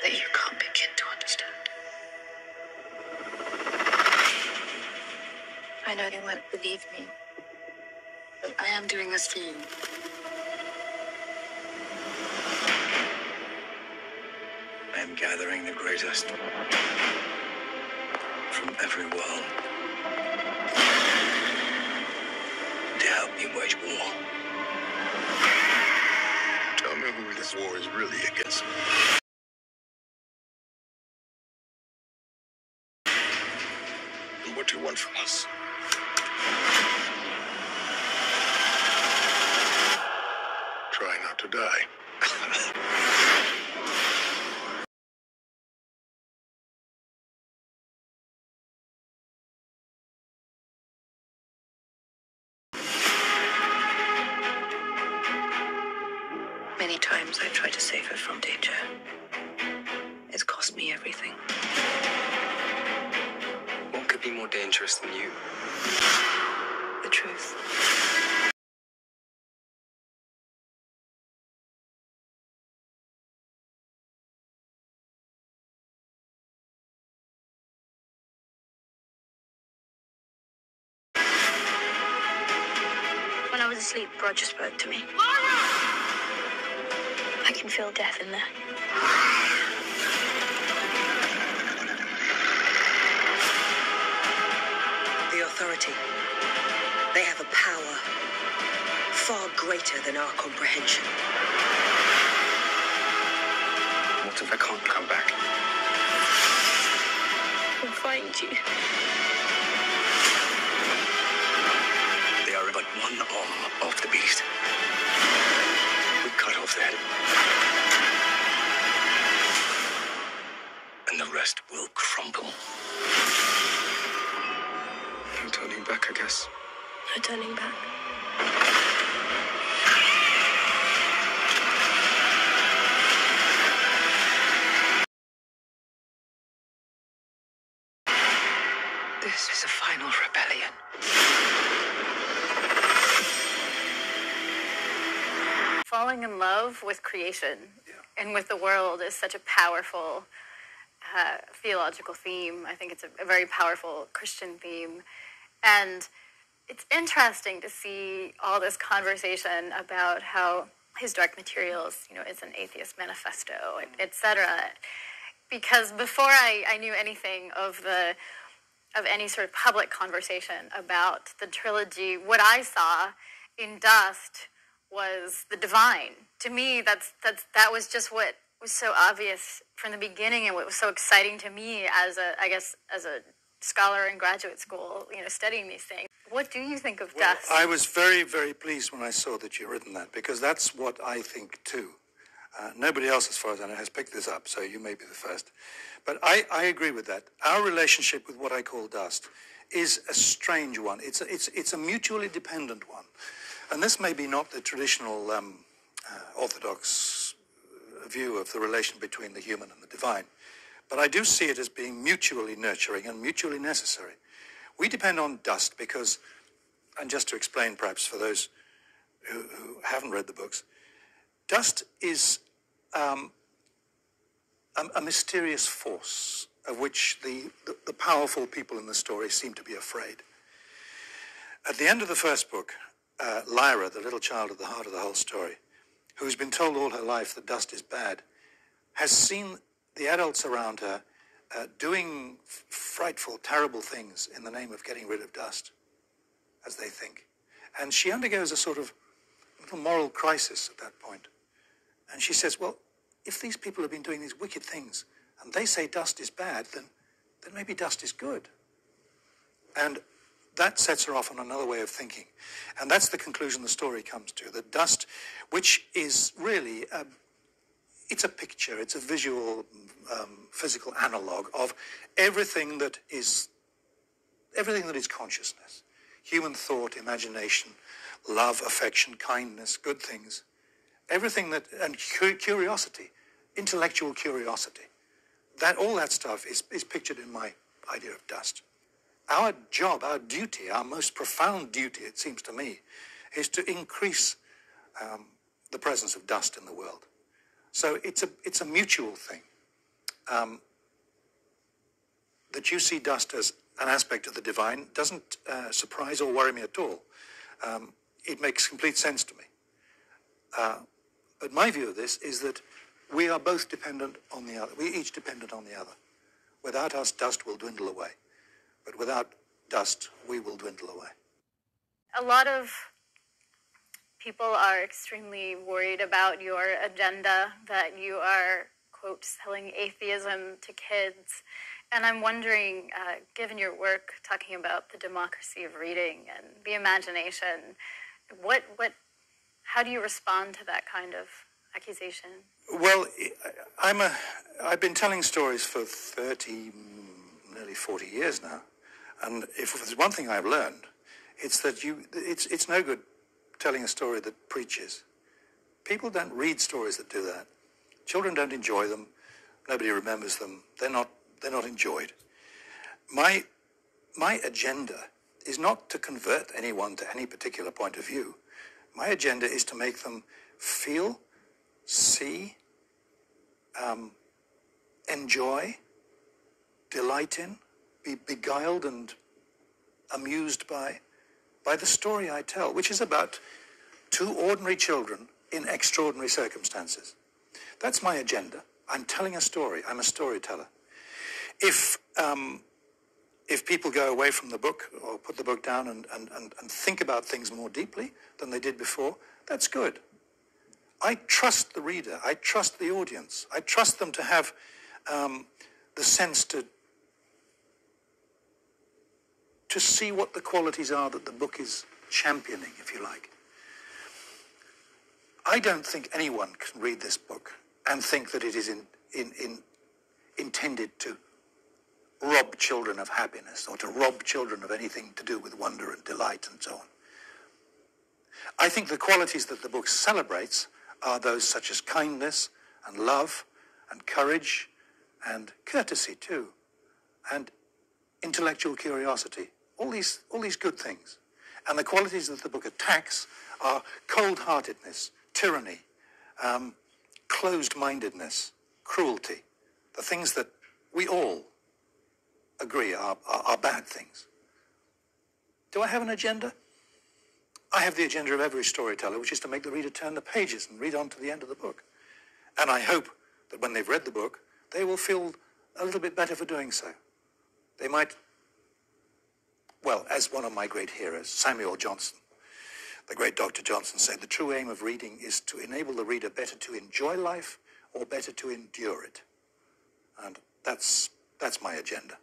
that you can't begin to understand. I know you won't believe me, but I am doing this for you. I am gathering the greatest from every world to help me wage war. Tell me who this war is really against. And what do you want from us? Try not to die. Many times I've tried to save her from danger. It's cost me everything. What could be more dangerous than you? The truth. When I was asleep, Roger spoke to me. I can feel death in there. The authority. They have a power far greater than our comprehension. What if I can't come back? I'll find you. They are but one arm of the beast. We cut off the head. And the rest will crumble. No turning back, I guess. No turning back. This is a final rebellion. Falling in love with creation and with the world is such a powerful theological theme. I think it's a very powerful Christian theme. And it's interesting to see all this conversation about how his Dark Materials, is an atheist manifesto, etc. Because before I knew anything of any sort of public conversation about the trilogy, what I saw in Dust was the divine. To me, that was just what was so obvious from the beginning, and what was so exciting to me as a scholar in graduate school, studying these things. What do you think of Dust? I was very, very pleased when I saw that you'd written that, because that's what I think too. Nobody else, as far as I know, has picked this up, so you may be the first. But I agree with that. Our relationship with what I call Dust is a strange one. It's a mutually dependent one. And this may be not the traditional orthodox view of the relation between the human and the divine, but I do see it as being mutually nurturing and mutually necessary. We depend on Dust because, and just to explain perhaps for those who haven't read the books, Dust is a mysterious force of which the powerful people in the story seem to be afraid. At the end of the first book, Lyra, the little child at the heart of the whole story, who's been told all her life that dust is bad, has seen the adults around her doing frightful, terrible things in the name of getting rid of dust, as they think. And she undergoes a sort of little moral crisis at that point. And she says, well, if these people have been doing these wicked things and they say dust is bad, then maybe dust is good. And that sets her off on another way of thinking. And that's the conclusion the story comes to, that dust, which is really, it's a picture, it's a visual, physical analog of everything that is consciousness. Human thought, imagination, love, affection, kindness, good things. Everything that, and curiosity, intellectual curiosity. All that stuff is pictured in my idea of dust. Our job, our duty, our most profound duty, it seems to me, is to increase the presence of dust in the world. So it's a mutual thing. that you see dust as an aspect of the divine doesn't surprise or worry me at all. It makes complete sense to me. But my view of this is that we are both dependent on the other. We each dependent on the other. Without us, dust will dwindle away. But without dust, we will dwindle away. A lot of people are extremely worried about your agenda, that you are, quote, selling atheism to kids. And I'm wondering, given your work talking about the democracy of reading and the imagination, how do you respond to that kind of accusation? Well, I've been telling stories for 30, nearly 40 years now. And if there's one thing I've learned, it's that it's no good telling a story that preaches. People don't read stories that do that. Children don't enjoy them. Nobody remembers them. They're not enjoyed. My agenda is not to convert anyone to any particular point of view. My agenda is to make them feel, see, enjoy, delight in, be beguiled and amused by the story I tell, which is about two ordinary children in extraordinary circumstances. That's my agenda. I'm telling a story. I'm a storyteller. If people go away from the book or put the book down and think about things more deeply than they did before, that's good. I trust the reader. I trust the audience. I trust them to have the sense to see what the qualities are that the book is championing, if you like. I don't think anyone can read this book and think that it is intended to rob children of happiness or to rob children of anything to do with wonder and delight and so on. I think the qualities that the book celebrates are those such as kindness and love and courage and courtesy too, and intellectual curiosity, all these good things. And the qualities that the book attacks are cold-heartedness, tyranny, closed-mindedness, cruelty, the things that we all agree are bad things. Do I have an agenda? I have the agenda of every storyteller, which is to make the reader turn the pages and read on to the end of the book. And I hope that when they've read the book, they will feel a little bit better for doing so. They might, well, as one of my great heroes, Samuel Johnson, the great Dr. Johnson said, the true aim of reading is to enable the reader better to enjoy life or better to endure it. And that's my agenda.